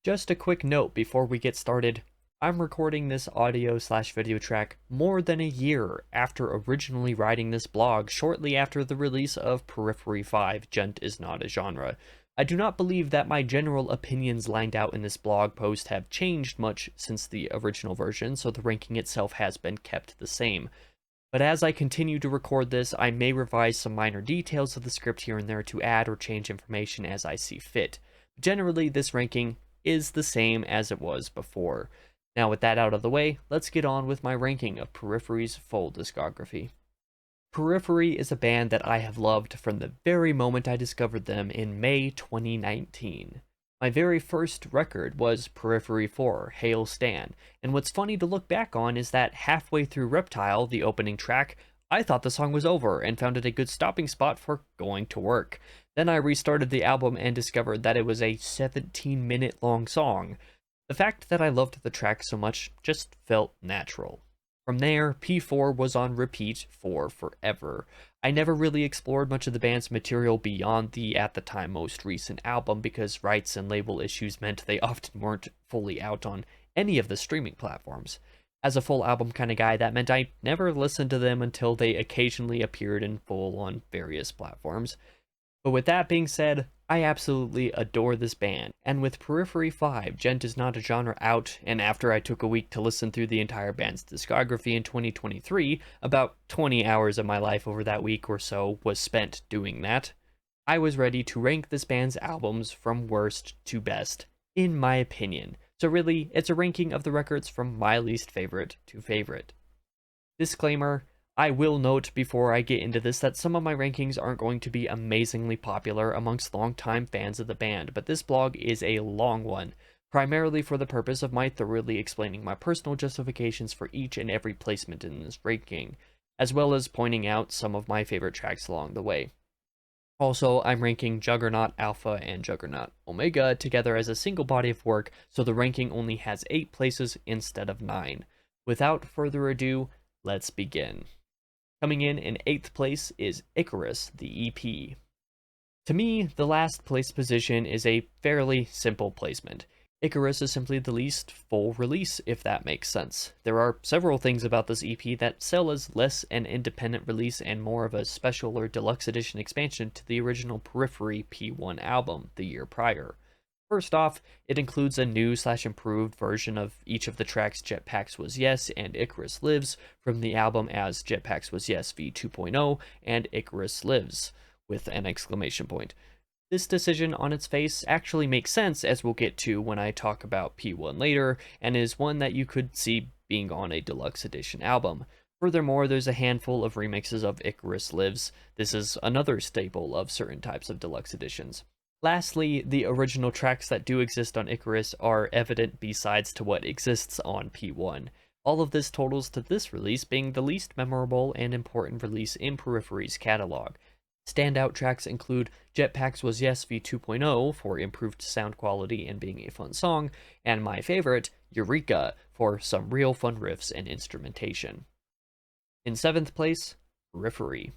Just a quick note before we get started. I'm recording this audio/video track more than a year after originally writing this blog shortly after the release of Periphery 5, Gent is Not a Genre. I do not believe that my general opinions lined out in this blog post have changed much since the original version, so the ranking itself has been kept the same. But as I continue to record this, I may revise some minor details of the script here and there to add or change information as I see fit. Generally, this ranking is the same as it was before. Now with that out of the way, let's get on with my ranking of Periphery's full discography. Periphery is a band that I have loved from the very moment I discovered them in May 2019. My very first record was Periphery 4, Hail Stan, and what's funny to look back on is that halfway through Reptile, the opening track, I thought the song was over and found it a good stopping spot for going to work. Then I restarted the album and discovered that it was a 17-minute long song. The fact that I loved the track so much just felt natural. From there, P4 was on repeat for forever. I never really explored much of the band's material beyond the, at the time, most recent album because rights and label issues meant they often weren't fully out on any of the streaming platforms. As a full album kind of guy, that meant I never listened to them until they occasionally appeared in full on various platforms. But with that being said, I absolutely adore this band, and with Periphery 5, Gent is Not a Genre out, and after I took a week to listen through the entire band's discography in 2023, about 20 hours of my life over that week or so was spent doing that, I was ready to rank this band's albums from worst to best, in my opinion. So really, it's a ranking of the records from my least favorite to favorite. Disclaimer, I will note before I get into this that some of my rankings aren't going to be amazingly popular amongst longtime fans of the band, but this blog is a long one, primarily for the purpose of my thoroughly explaining my personal justifications for each and every placement in this ranking, as well as pointing out some of my favorite tracks along the way. Also, I'm ranking Juggernaut Alpha and Juggernaut Omega together as a single body of work, so the ranking only has 8 places instead of 9. Without further ado, let's begin. Coming in 8th place is Icarus, the EP. To me, the last place position is a fairly simple placement. Icarus is simply the least full release, if that makes sense. There are several things about this EP that sell as less an independent release and more of a special or deluxe edition expansion to the original Periphery P1 album the year prior. First off, it includes a new/improved version of each of the tracks Jetpacks Was Yes and Icarus Lives from the album as Jetpacks Was Yes v 2.0 and Icarus Lives, with an exclamation point. This decision on its face actually makes sense, as we'll get to when I talk about P1 later, and is one that you could see being on a deluxe edition album. Furthermore, there's a handful of remixes of Icarus Lives. This is another staple of certain types of deluxe editions. Lastly, the original tracks that do exist on Icarus are evident B-sides to what exists on P1. All of this totals to this release being the least memorable and important release in Periphery's catalog. Standout tracks include Jetpacks Was Yes v 2.0 for improved sound quality and being a fun song, and my favorite, Eureka, for some real fun riffs and instrumentation. In 7th place, Periphery.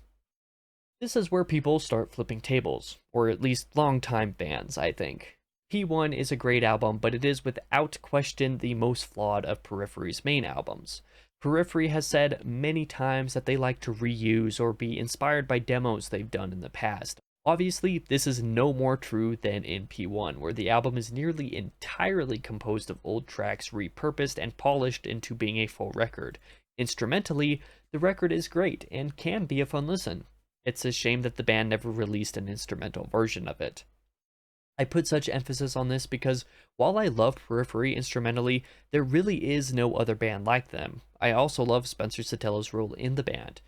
This is where people start flipping tables, or at least longtime fans, I think. P1 is a great album, but it is without question the most flawed of Periphery's main albums. Periphery has said many times that they like to reuse or be inspired by demos they've done in the past. Obviously, this is no more true than in P1, where the album is nearly entirely composed of old tracks repurposed and polished into being a full record. Instrumentally, the record is great and can be a fun listen. It's a shame that the band never released an instrumental version of it. I put such emphasis on this because while I love Periphery instrumentally, there really is no other band like them. I also love Spencer Sottelo's role in the band.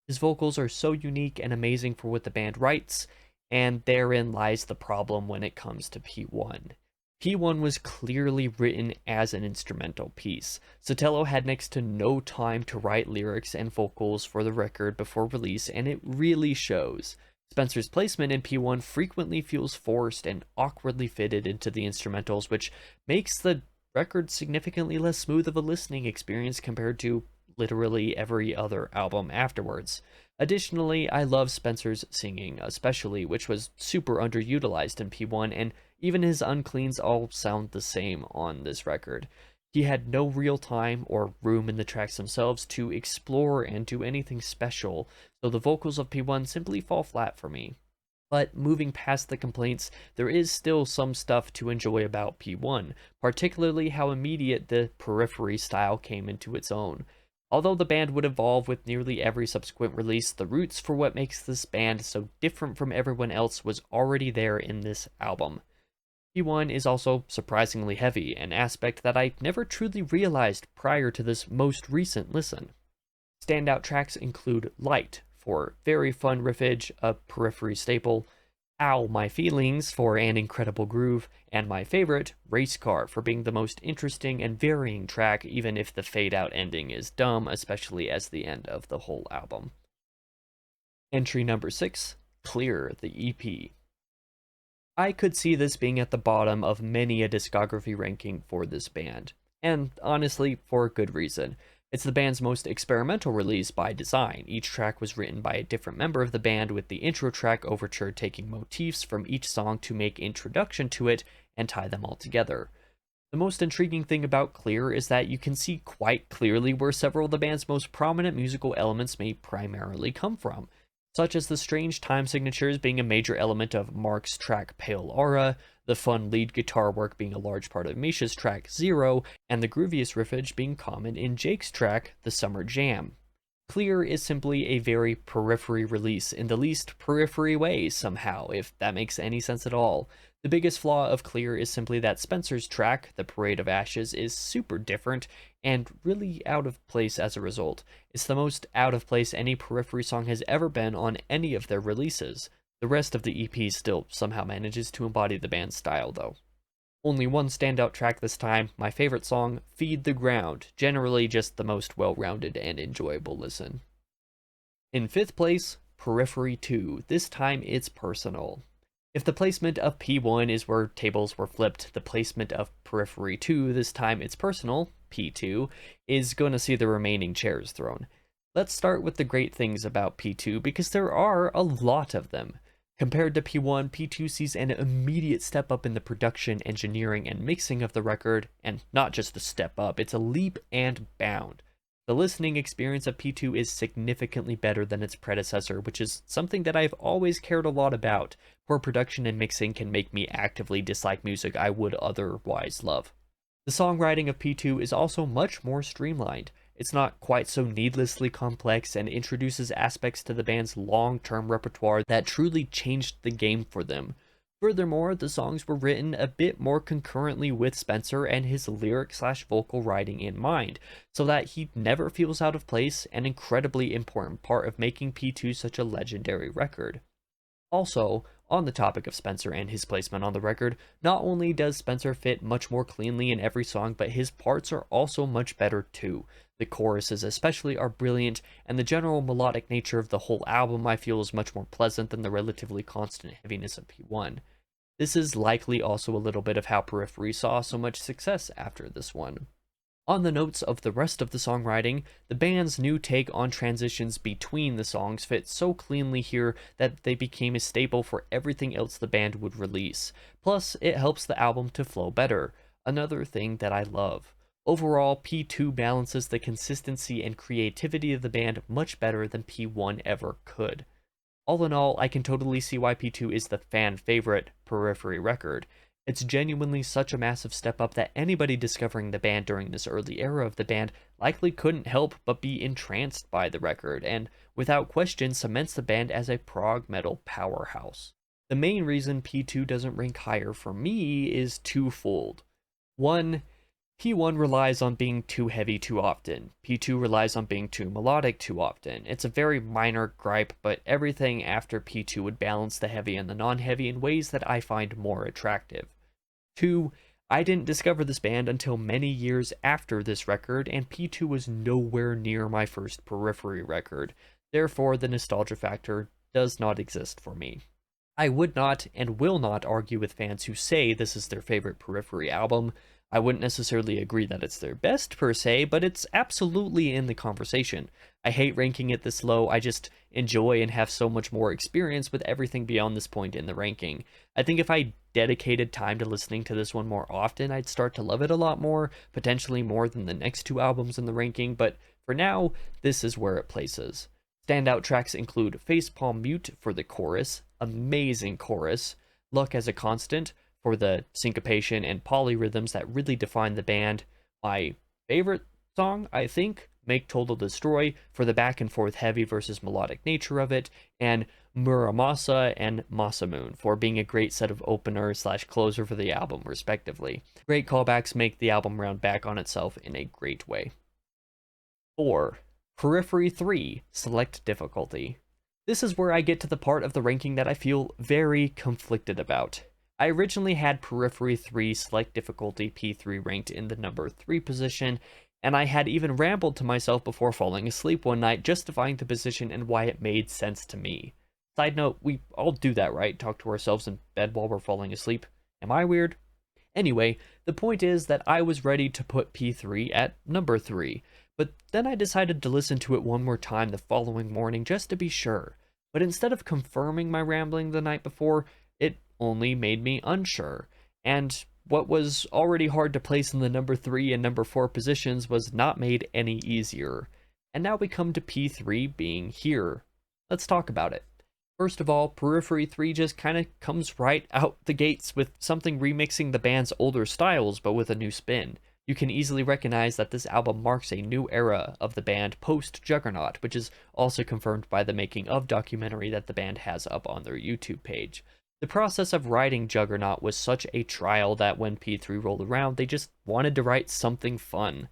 His vocals are so unique and amazing for what the band writes, and therein lies the problem when it comes to P1. P1 was clearly written as an instrumental piece. Sotelo had next to no time to write lyrics and vocals for the record before release, and it really shows. Spencer's placement in P1 frequently feels forced and awkwardly fitted into the instrumentals, which makes the record significantly less smooth of a listening experience compared to literally every other album afterwards. Additionally, I love Spencer's singing, especially, which was super underutilized in P1 and Even his uncleans all sound the same on this record. He had no real time or room in the tracks themselves to explore and do anything special, so the vocals of P1 simply fall flat for me. But moving past the complaints, there is still some stuff to enjoy about P1, particularly how immediate the Periphery style came into its own. Although the band would evolve with nearly every subsequent release, the roots for what makes this band so different from everyone else was already there in this album. P1 is also surprisingly heavy, an aspect that I never truly realized prior to this most recent listen. Standout tracks include Light, for very fun riffage, a Periphery staple, Ow My Feelings for an incredible groove, and my favorite, Race Car, for being the most interesting and varying track, even if the fade out ending is dumb, especially as the end of the whole album. Entry number 6, Clear, the EP. I could see this being at the bottom of many a discography ranking for this band, and honestly, for a good reason. It's the band's most experimental release by design. Each track was written by a different member of the band, with the intro track Overture taking motifs from each song to make introduction to it and tie them all together. The most intriguing thing about Clear is that you can see quite clearly where several of the band's most prominent musical elements may primarily come from, such as the strange time signatures being a major element of Mark's track Pale Aura, the fun lead guitar work being a large part of Misha's track Zero, and the grooviest riffage being common in Jake's track The Summer Jam. Clear is simply a very Periphery release in the least Periphery way somehow, if that makes any sense at all. The biggest flaw of Clear is simply that Spencer's track, The Parade of Ashes, is super different and really out of place as a result. It's the most out of place any Periphery song has ever been on any of their releases. The rest of the EP still somehow manages to embody the band's style, though. Only one standout track this time, my favorite song, Feed the Ground, generally just the most well-rounded and enjoyable listen. In 5th place, Periphery 2, this time it's personal. If the placement of P1 is where tables were flipped, the placement of Periphery 2, this time it's personal, P2, is going to see the remaining chairs thrown. Let's start with the great things about P2 because there are a lot of them. Compared to P1, P2 sees an immediate step up in the production, engineering, and mixing of the record, and not just a step up, it's a leap and bound. The listening experience of P2 is significantly better than its predecessor, which is something that I've always cared a lot about. Poor production and mixing can make me actively dislike music I would otherwise love. The songwriting of P2 is also much more streamlined. It's not quite so needlessly complex and introduces aspects to the band's long-term repertoire that truly changed the game for them. Furthermore, the songs were written a bit more concurrently with Spencer and his lyric/vocal writing in mind, so that he never feels out of place, an incredibly important part of making P2 such a legendary record. Also, on the topic of Spencer and his placement on the record, not only does Spencer fit much more cleanly in every song, but his parts are also much better too. The choruses especially are brilliant, and the general melodic nature of the whole album I feel is much more pleasant than the relatively constant heaviness of P1. This is likely also a little bit of how Periphery saw so much success after this one. On the notes of the rest of the songwriting, the band's new take on transitions between the songs fit so cleanly here that they became a staple for everything else the band would release. Plus, it helps the album to flow better, another thing that I love. Overall, P2 balances the consistency and creativity of the band much better than P1 ever could. All in all, I can totally see why P2 is the fan favorite Periphery record. It's genuinely such a massive step up that anybody discovering the band during this early era of the band likely couldn't help but be entranced by the record, and without question cements the band as a prog metal powerhouse. The main reason P2 doesn't rank higher for me is twofold. One, P1 relies on being too heavy too often. P2 relies on being too melodic too often. It's a very minor gripe, but everything after P2 would balance the heavy and the non-heavy in ways that I find more attractive. 2. I didn't discover this band until many years after this record, and P2 was nowhere near my first Periphery record. Therefore, the nostalgia factor does not exist for me. I would not and will not argue with fans who say this is their favorite Periphery album. I wouldn't necessarily agree that it's their best per se, but it's absolutely in the conversation. I hate ranking it this low, I just enjoy and have so much more experience with everything beyond this point in the ranking. I think if I dedicated time to listening to this one more often, I'd start to love it a lot more, potentially more than the next two albums in the ranking, but for now, this is where it places. Standout tracks include Facepalm Mute for the chorus, amazing chorus, Luck as a Constant for the syncopation and polyrhythms that really define the band, my favorite song, I think, Make Total Destroy for the back and forth heavy versus melodic nature of it, and Muramasa and Masamune for being a great set of opener slash closer for the album, respectively. Great callbacks make the album round back on itself in a great way. 4. Periphery 3, Select Difficulty. This is where I get to the part of the ranking that I feel very conflicted about. I originally had Periphery 3 Select Difficulty P3 ranked in the number 3 position, and I had even rambled to myself before falling asleep one night justifying the position and why it made sense to me. Side note, we all do that, right? Talk to ourselves in bed while we're falling asleep. Am I weird? Anyway, the point is that I was ready to put P3 at number 3, but then I decided to listen to it one more time the following morning just to be sure. But instead of confirming my rambling the night before, it only made me unsure. And what was already hard to place in the number 3 and number 4 positions was not made any easier. And now we come to P3 being here. Let's talk about it. First of all, Periphery 3 just kind of comes right out the gates with something remixing the band's older styles but with a new spin. You can easily recognize that this album marks a new era of the band post-Juggernaut, which is also confirmed by the making of documentary that the band has up on their YouTube page. The process of writing Juggernaut was such a trial that when P3 rolled around, they just wanted to write something fun.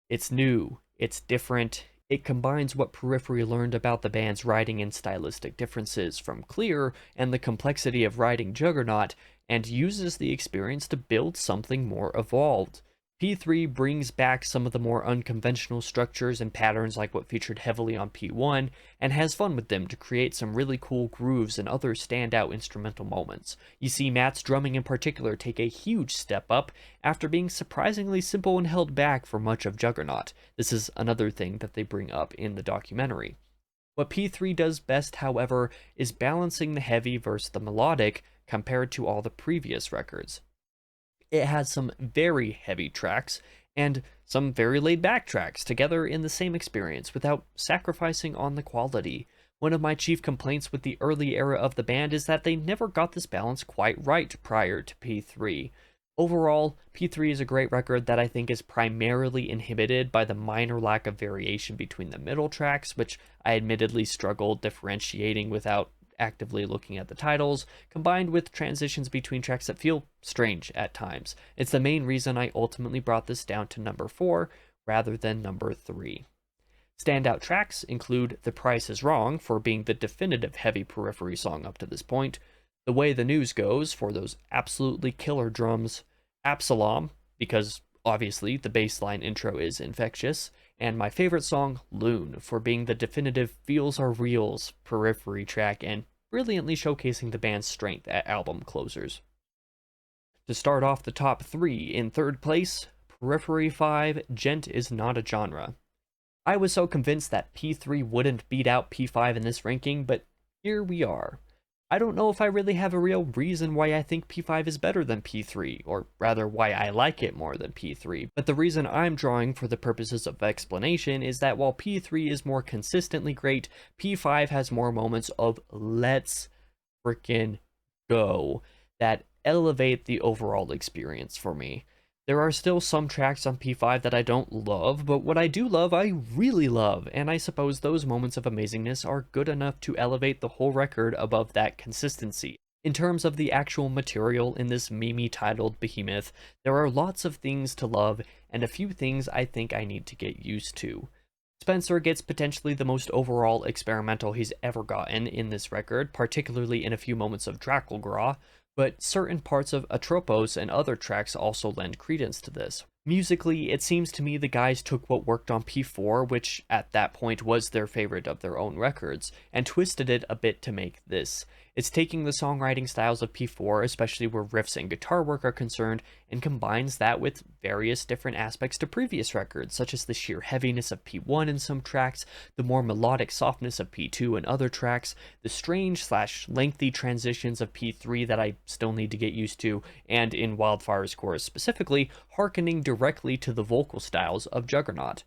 It's new, it's different, it combines what Periphery learned about the band's writing and stylistic differences from Clear and the complexity of writing Juggernaut, and uses the experience to build something more evolved. P3 brings back some of the more unconventional structures and patterns like what featured heavily on P1, and has fun with them to create some really cool grooves and other standout instrumental moments. You see Matt's drumming in particular take a huge step up after being surprisingly simple and held back for much of Juggernaut. This is another thing that they bring up in the documentary. What P3 does best, however, is balancing the heavy versus the melodic compared to all the previous records. It has some very heavy tracks and some very laid back tracks together in the same experience without sacrificing on the quality. One of my chief complaints with the early era of the band is that they never got this balance quite right prior to P3. Overall, P3 is a great record that I think is primarily inhibited by the minor lack of variation between the middle tracks, which I admittedly struggled differentiating without actively looking at the titles, combined with transitions between tracks that feel strange at times. It's the main reason I ultimately brought this down to number 4 rather than number 3. Standout tracks include The Price is Wrong for being the definitive heavy Periphery song up to this point, The Way the News Goes for those absolutely killer drums, Absalom, because obviously the bassline intro is infectious, and my favorite song, Loon, for being the definitive Feels Are Reals Periphery track and brilliantly showcasing the band's strength at album closers. To start off the top 3, in third place, Periphery 5, Gent is Not a Genre. I was so convinced that P3 wouldn't beat out P5 in this ranking, but here we are. I don't know if I really have a real reason why I think P5 is better than P3, or rather why I like it more than P3, but the reason I'm drawing for the purposes of explanation is that while P3 is more consistently great, P5 has more moments of let's frickin' go that elevate the overall experience for me. There are still some tracks on P5 that I don't love, but what I do love, I really love, and I suppose those moments of amazingness are good enough to elevate the whole record above that consistency. In terms of the actual material in this Mimi-titled behemoth, there are lots of things to love, and a few things I think I need to get used to. Spencer gets potentially the most overall experimental he's ever gotten in this record, particularly in a few moments of Draculgra, but certain parts of Atropos and other tracks also lend credence to this. Musically, it seems to me the guys took what worked on P4, which at that point was their favorite of their own records, and twisted it a bit to make this. It's taking the songwriting styles of P4, especially where riffs and guitar work are concerned, and combines that with various different aspects to previous records, such as the sheer heaviness of P1 in some tracks, the more melodic softness of P2 in other tracks, the strange/lengthy transitions of P3 that I still need to get used to, and in Wildfire's chorus specifically, hearkening directly to the vocal styles of Juggernaut.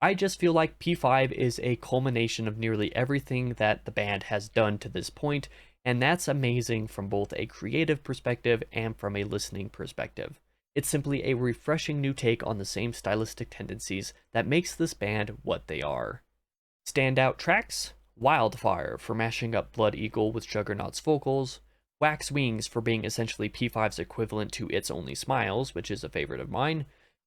I just feel like P5 is a culmination of nearly everything that the band has done to this point, and that's amazing from both a creative perspective and from a listening perspective. It's simply a refreshing new take on the same stylistic tendencies that makes this band what they are. Standout tracks: Wildfire for mashing up Blood Eagle with Juggernaut's vocals, Wax Wings for being essentially P5's equivalent to It's Only Smiles, which is a favorite of mine,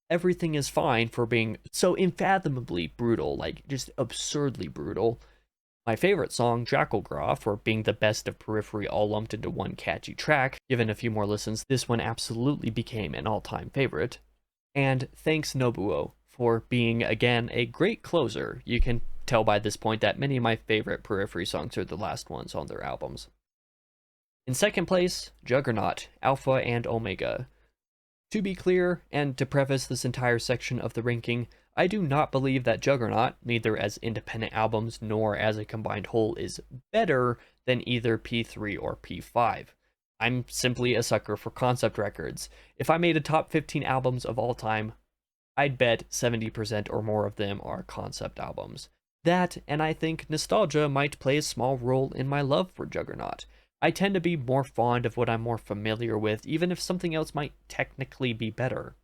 Everything Is Fine for being so unfathomably brutal, like just absurdly brutal. My favorite song, Jackalgraw, for being the best of Periphery all lumped into one catchy track. Given a few more listens, this one absolutely became an all-time favorite. And Thanks Nobuo for being, again, a great closer. You can tell by this point that many of my favorite Periphery songs are the last ones on their albums. In second place, Juggernaut, Alpha and Omega. To be clear, and to preface this entire section of the ranking, I do not believe that Juggernaut, neither as independent albums nor as a combined whole, is better than either P3 or P5. I'm simply a sucker for concept records. If I made a top 15 albums of all time, I'd bet 70% or more of them are concept albums. That, and I think nostalgia might play a small role in my love for Juggernaut. I tend to be more fond of what I'm more familiar with, even if something else might technically be better.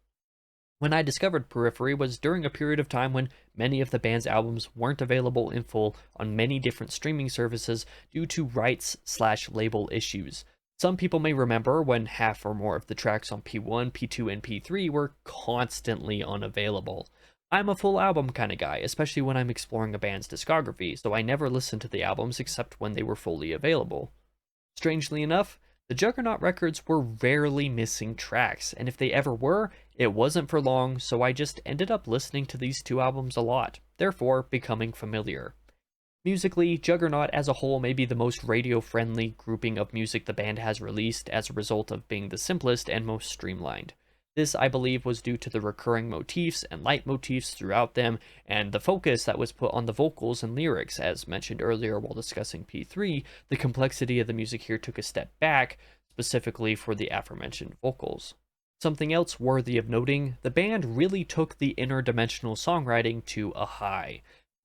When I discovered Periphery was during a period of time when many of the band's albums weren't available in full on many different streaming services due to rights/label issues. Some people may remember when half or more of the tracks on P1, P2, and P3 were constantly unavailable. I'm a full album kind of guy, especially when I'm exploring a band's discography, so I never listened to the albums except when they were fully available. Strangely enough, the Juggernaut records were rarely missing tracks, and if they ever were, it wasn't for long, so I just ended up listening to these two albums a lot, therefore becoming familiar. Musically, Juggernaut as a whole may be the most radio-friendly grouping of music the band has released as a result of being the simplest and most streamlined. This, I believe, was due to the recurring motifs and leitmotifs throughout them, and the focus that was put on the vocals and lyrics. As mentioned earlier while discussing P3, the complexity of the music here took a step back, specifically for the aforementioned vocals. Something else worthy of noting, the band really took the interdimensional songwriting to a high.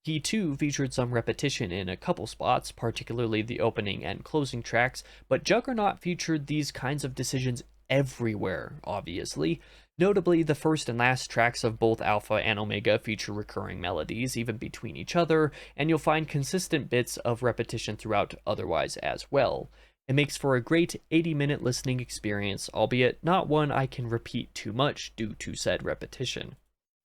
P2 featured some repetition in a couple spots, particularly the opening and closing tracks, but Juggernaut featured these kinds of decisions everywhere, obviously. Notably, the first and last tracks of both Alpha and Omega feature recurring melodies, even between each other, and you'll find consistent bits of repetition throughout otherwise as well. It makes for a great 80-minute listening experience, albeit not one I can repeat too much due to said repetition.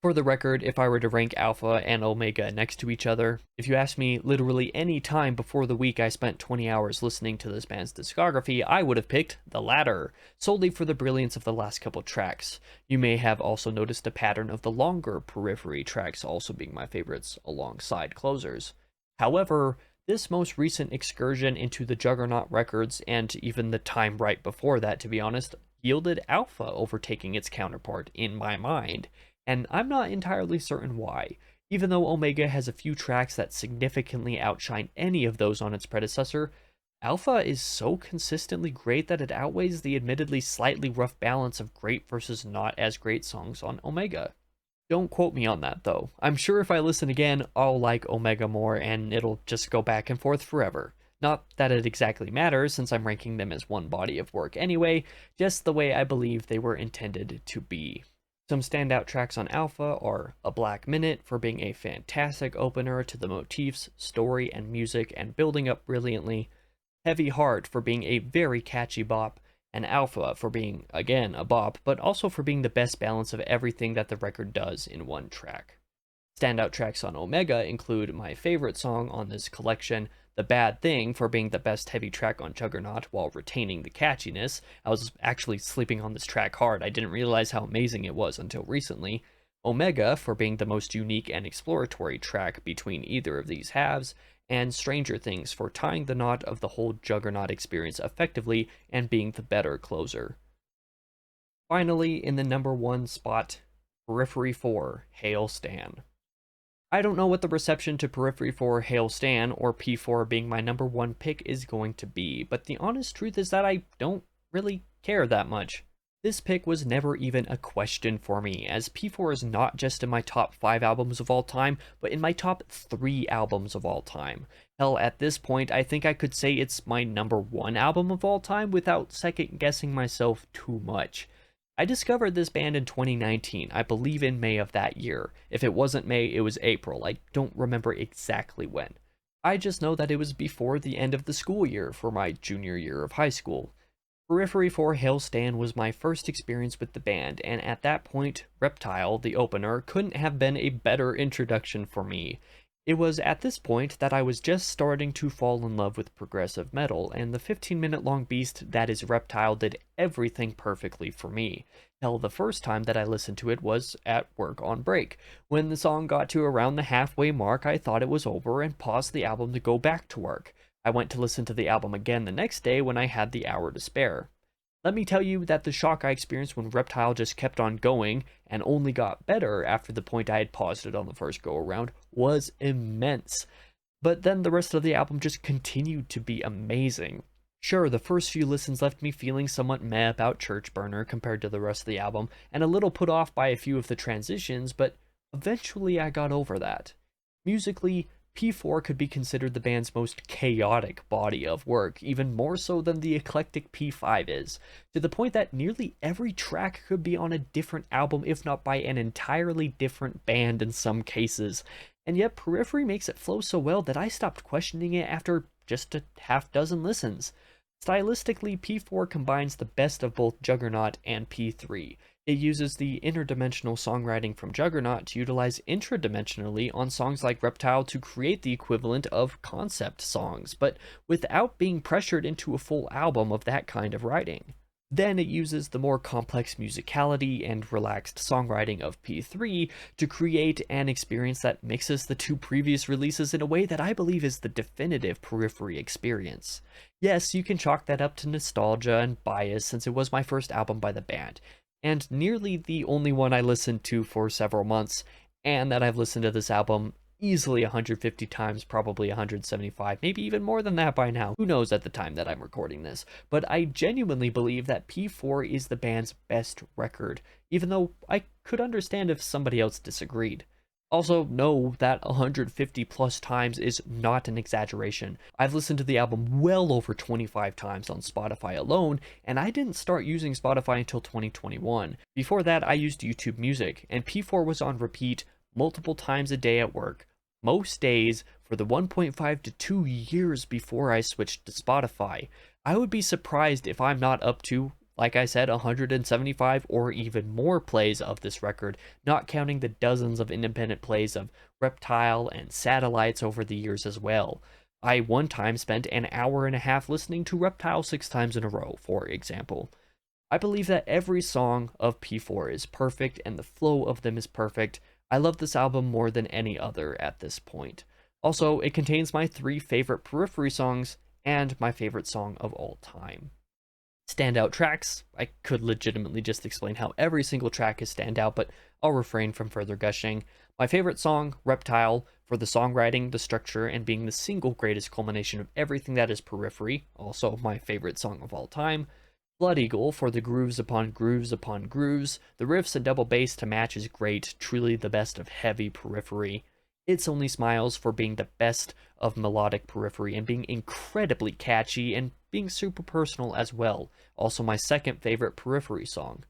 For the record, if I were to rank Alpha and Omega next to each other, if you asked me literally any time before the week I spent 20 hours listening to this band's discography, I would have picked the latter, solely for the brilliance of the last couple tracks. You may have also noticed a pattern of the longer Periphery tracks also being my favorites alongside closers. However, this most recent excursion into the Juggernaut records, and even the time right before that to be honest, yielded Alpha overtaking its counterpart in my mind. And I'm not entirely certain why. Even though Omega has a few tracks that significantly outshine any of those on its predecessor, Alpha is so consistently great that it outweighs the admittedly slightly rough balance of great versus not as great songs on Omega. Don't quote me on that though. I'm sure if I listen again, I'll like Omega more and it'll just go back and forth forever. Not that it exactly matters since I'm ranking them as one body of work anyway, just the way I believe they were intended to be. Some standout tracks on Alpha are A Black Minute for being a fantastic opener to the motifs, story, and music and building up brilliantly, Heavy Heart for being a very catchy bop, and Alpha for being, again, a bop, but also for being the best balance of everything that the record does in one track. Standout tracks on Omega include my favorite song on this collection, The Bad Thing, for being the best heavy track on Juggernaut while retaining the catchiness. I was actually sleeping on this track hard. I didn't realize how amazing it was until recently. Omega for being the most unique and exploratory track between either of these halves, and Stranger Things for tying the knot of the whole Juggernaut experience effectively and being the better closer. Finally, in the number 1 spot, Periphery 4, Hail Stan. I don't know what the reception to Periphery 4 Hail Stan, or P4 being my number 1 pick, is going to be, but the honest truth is that I don't really care that much. This pick was never even a question for me, as P4 is not just in my top 5 albums of all time, but in my top 3 albums of all time. Hell, at this point, I think I could say it's my number 1 album of all time without second guessing myself too much. I discovered this band in 2019, I believe in May of that year. If it wasn't May, it was April. I don't remember exactly when. I just know that it was before the end of the school year for my junior year of high school. Periphery 4 Hail Stan was my first experience with the band, and at that point, Reptile, the opener, couldn't have been a better introduction for me. It was at this point that I was just starting to fall in love with progressive metal, and the 15-minute long beast that is Reptile did everything perfectly for me. Hell, the first time that I listened to it was at work on break. When the song got to around the halfway mark, I thought it was over and paused the album to go back to work. I went to listen to the album again the next day when I had the hour to spare. Let me tell you that the shock I experienced when Reptile just kept on going and only got better after the point I had paused it on the first go around was immense. But then the rest of the album just continued to be amazing. Sure, the first few listens left me feeling somewhat meh about Church Burner compared to the rest of the album, and a little put off by a few of the transitions, but eventually I got over that. Musically, P4 could be considered the band's most chaotic body of work, even more so than the eclectic P5 is, to the point that nearly every track could be on a different album, if not by an entirely different band in some cases. And yet Periphery makes it flow so well that I stopped questioning it after just a half dozen listens. Stylistically, P4 combines the best of both Juggernaut and P3. It uses the interdimensional songwriting from Juggernaut to utilize intradimensionally on songs like Reptile to create the equivalent of concept songs, but without being pressured into a full album of that kind of writing. Then it uses the more complex musicality and relaxed songwriting of P3 to create an experience that mixes the two previous releases in a way that I believe is the definitive Periphery experience. Yes, you can chalk that up to nostalgia and bias since it was my first album by the band, and nearly the only one I listened to for several months, and that I've listened to this album easily 150 times, probably 175, maybe even more than that by now. Who knows at the time that I'm recording this, but I genuinely believe that P4 is the band's best record, even though I could understand if somebody else disagreed. Also, know that 150 plus times is not an exaggeration. I've listened to the album well over 25 times on Spotify alone, and I didn't start using Spotify until 2021. Before that, I used YouTube Music, and P4 was on repeat multiple times a day at work, most days for the 1.5 to 2 years before I switched to Spotify. I would be surprised if I'm not up to, like I said, 175 or even more plays of this record, not counting the dozens of independent plays of Reptile and Satellites over the years as well. I one time spent an hour and a half listening to Reptile 6 times in a row, for example. I believe that every song of P4 is perfect and the flow of them is perfect. I love this album more than any other at this point. Also, it contains my 3 favorite Periphery songs and my favorite song of all time. Standout tracks, I could legitimately just explain how every single track is standout, but I'll refrain from further gushing. My favorite song, Reptile, for the songwriting, the structure, and being the single greatest culmination of everything that is Periphery, also my favorite song of all time. Blood Eagle, for the grooves upon grooves upon grooves, the riffs and double bass to match is great, truly the best of heavy Periphery. It's Only Smiles, for being the best of melodic Periphery and being incredibly catchy and being super personal as well, also my second favorite Periphery song.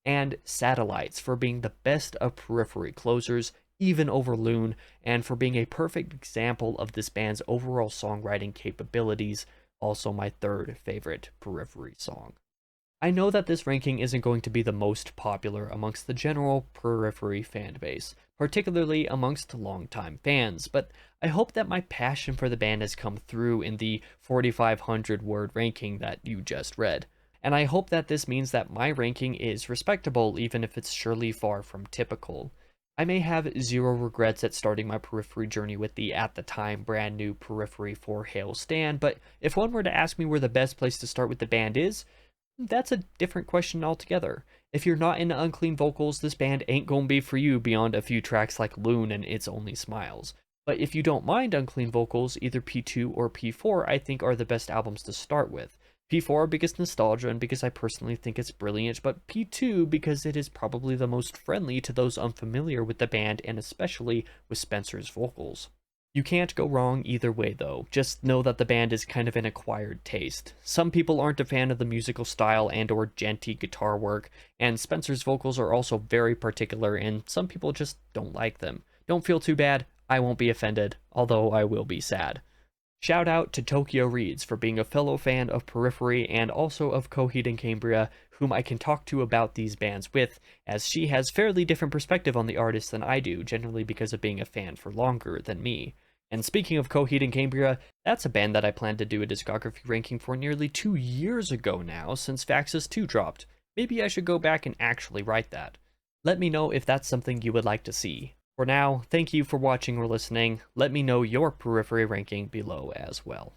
And Satellites, for being the best of Periphery closers, even over Loon, and for being a perfect example of this band's overall songwriting capabilities, also my third favorite Periphery song. I know that this ranking isn't going to be the most popular amongst the general Periphery fan base, particularly amongst longtime fans, but I hope that my passion for the band has come through in the 4,500 word ranking that you just read. And I hope that this means that my ranking is respectable even if it's surely far from typical. I may have zero regrets at starting my Periphery journey with the, at the time, brand new Periphery for Hail stand, but if one were to ask me where the best place to start with the band is, that's a different question altogether. If you're not into unclean vocals, this band ain't gonna be for you beyond a few tracks like Loon and It's Only Smiles. But if you don't mind unclean vocals, either P2 or P4 I think are the best albums to start with. P4 because nostalgia and because I personally think it's brilliant, but P2 because it is probably the most friendly to those unfamiliar with the band and especially with Spencer's vocals. You can't go wrong either way though, just know that the band is kind of an acquired taste. Some people aren't a fan of the musical style and or genty guitar work, and Spencer's vocals are also very particular and some people just don't like them. Don't feel too bad, I won't be offended, although I will be sad. Shout out to Tokyo Reeds for being a fellow fan of Periphery and also of Coheed and Cambria, whom I can talk to about these bands with, as she has fairly different perspective on the artist than I do, generally because of being a fan for longer than me. And speaking of Coheed and Cambria, that's a band that I planned to do a discography ranking for nearly 2 years ago now, since Faxus 2 dropped. Maybe I should go back and actually write that. Let me know if that's something you would like to see. For now, thank you for watching or listening. Let me know your Periphery ranking below as well.